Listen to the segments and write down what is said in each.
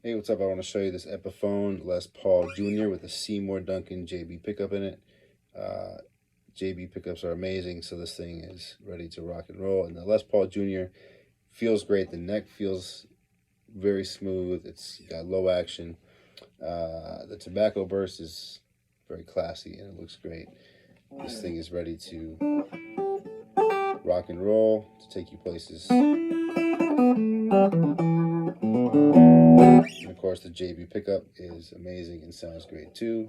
Hey, what's up? I want to show you this Epiphone Les Paul Jr. with a Seymour Duncan JB pickup in it. Uh, JB pickups are amazing, so this thing is ready to rock and roll. And the Les Paul Jr. feels great. The neck feels very smooth. It's got low action. The tobacco burst is very classy and it looks great. This thing is ready to rock and roll, to take you places. And of course, the JB pickup is amazing and sounds great too.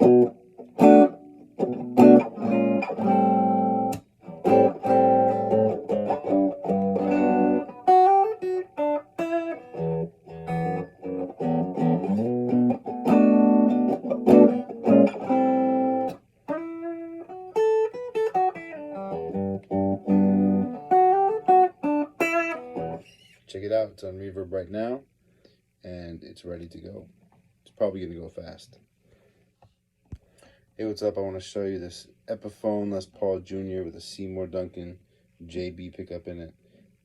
Check it out. It's on reverb right now, and it's ready to go. It's probably going to go fast. Hey, what's up? I want to show you this Epiphone Les Paul Jr. with a Seymour Duncan JB pickup in it.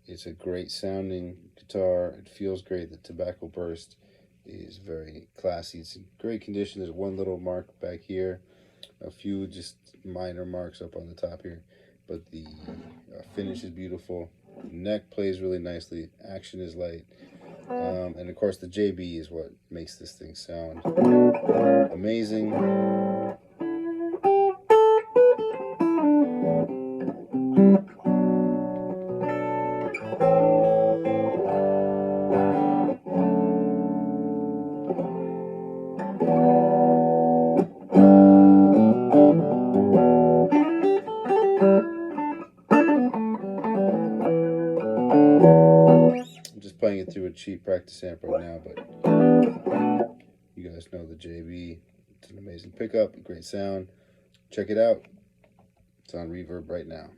It's a great sounding guitar. It feels great. The tobacco burst is very classy. It's in great condition. There's one little mark back here, a few just minor marks up on the top here, but the finish is beautiful. The neck plays really nicely. Action is light. And of course the JB is what makes this thing sound amazing. I'm just playing it through a cheap practice amp right now, but you guys know the JB. It's an amazing pickup, great sound. Check it out. It's on reverb right now.